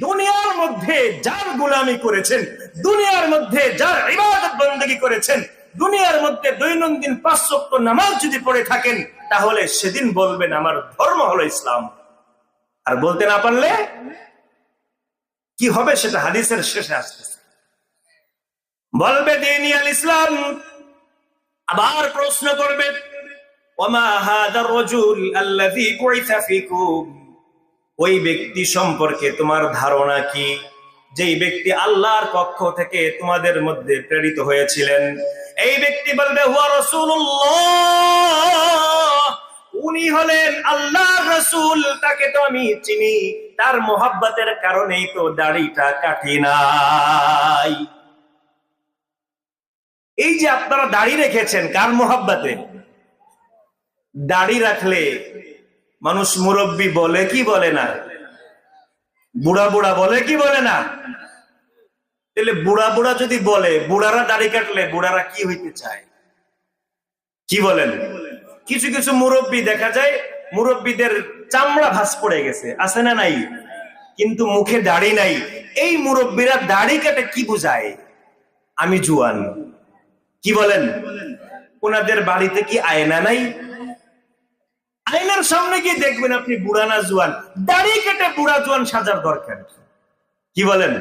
দুনিয়ার মধ্যে যার গোলামি করেছেন, দুনিয়ার মধ্যে যার ইবাদত বন্দেগী করেছেন, দুনিয়ার মধ্যে দৈনন্দিন 5 ওয়াক্ত নামাজ যদি পড়ে থাকেন, তাহলে সেদিন বলবেন আমার ধর্ম হলো ইসলাম। আর বলতে না পারলে কি হবে সেটা হাদিসের শেষে আসতেছে। বলবে দীন আল ইসলাম, আবার প্রশ্ন করবে ওমা হাদার রাজুল আল্লাযী বুইসা ফীকুম, ওই ব্যক্তি সম্পর্কে তোমার ধারণা কি যেই ব্যক্তি আল্লাহর পক্ষ থেকে তোমাদের মধ্যে প্রেরিত হয়েছিলেন? এই ব্যক্তি বলবে হুয়া রাসূলুল্লাহ, উনি হলেন আল্লাহর রাসূল, তাকে তো আমি চিনি, তার মোহাব্বতের কারণেই তো দাড়িটা কাটি নাই। এই যে আপনারা দাড়ি রেখেছেন কার মোহাব্বতে? দাড়ি রাখলে মানুষ মুরব্বী বলে কি বলে না? বুড়া বুড়া বলে কি বলে না? তাহলে বুড়া বুড়া যদি বলে, বুড়ারা দাড়ি কাটলে বুড়ারা কি হইতে চায়? কি বলেন? কিছু কিছু মুরব্বী দেখা যায়, মুরব্বীদের চামড়া ভাঁজ পড়ে গেছে, আছে না নাই? কিন্তু মুখে দাড়ি নাই। এই মুরব্বীরা দাড়ি কাটে কি বুঝায়? আমি জুয়ান। কি বলেন? ওনাদের বাড়িতে কি আয়না নাই? আয়নার সামনে গিয়ে দেখবেন আপনি বুড়া না জুয়ান। দাড়ি কেটে বুড়া জুয়ান সাজার দরকার কি বলেন?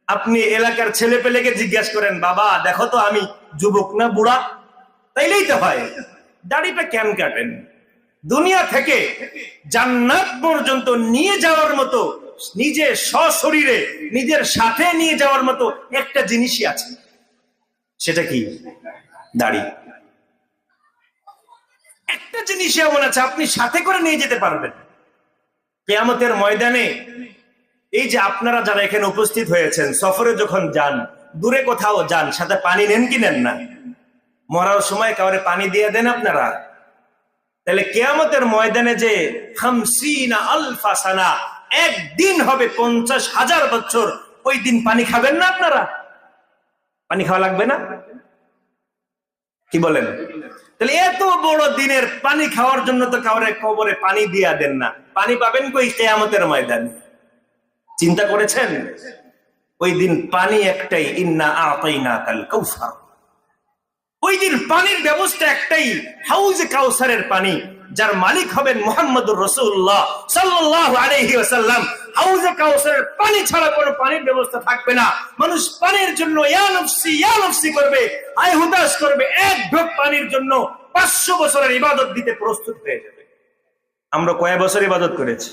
আপনি এলাকার ছেলে পেলেকে জিজ্ঞাসা করেন, বাবা দেখো তো আমি যুবক না বুড়া? তাইলেই তো হয়। দাড়িটা কেন কাটেন? দুনিয়া থেকে জান্নাত পর্যন্ত নিয়ে যাওয়ার মতো, নিজে সশরীরে নিজের সাথে নিয়ে যাওয়ার মতো একটা জিনিসই আছে, সেটা কি? দাড়ি। একটা জিনিস এমন আছে আপনি সাথে করে নিয়ে যেতে পারবেন কিয়ামতের ময়দানে। এই যে আপনারা যারা এখানে উপস্থিত হয়েছেন, সফরে যখন যান, দূরে কোথাও যান, সাথে পানি নেন কি নেন না? মরার সময় কাউরে পানি দিয়ে দেন আপনারা? তাহলে কিয়ামতের ময়দানে যে 50 আলফা সানা, একদিন হবে 50,000 বছর, ওই দিন পানি খাবেন না আপনারা? পানি খাওয়া লাগবে না? কি বলেন? তাহলে এত বড় দিনের পানি খাওয়ার জন্য তো কাউরে কবরে পানি দিয়া দেন না, পানি পাবেন কই কিয়ামতের ময়দানে? চিন্তা করেছেন? ওই দিন পানি একটাই, ইন্না আতাইনাকাল কাউসার। ওই দিন পানির ব্যবস্থা একটাই, হাউজে কাউসারের পানি, যার মালিক হবেন মুহাম্মদুর রাসূলুল্লাহ সাল্লাল্লাহু আলাইহি ওয়াসাল্লাম। হাউজে কাউসারের পানি ছাড়া কোনো পানির ব্যবস্থা থাকবে না। মানুষ পানির জন্য ইয়া নফসি করবে, আয় হুতাশ করবে। এক ঢোক পানির জন্য 500 বছরের ইবাদত দিতে প্রস্তুত হয়ে যাবে। আমরা কয় বছর ইবাদত করেছি?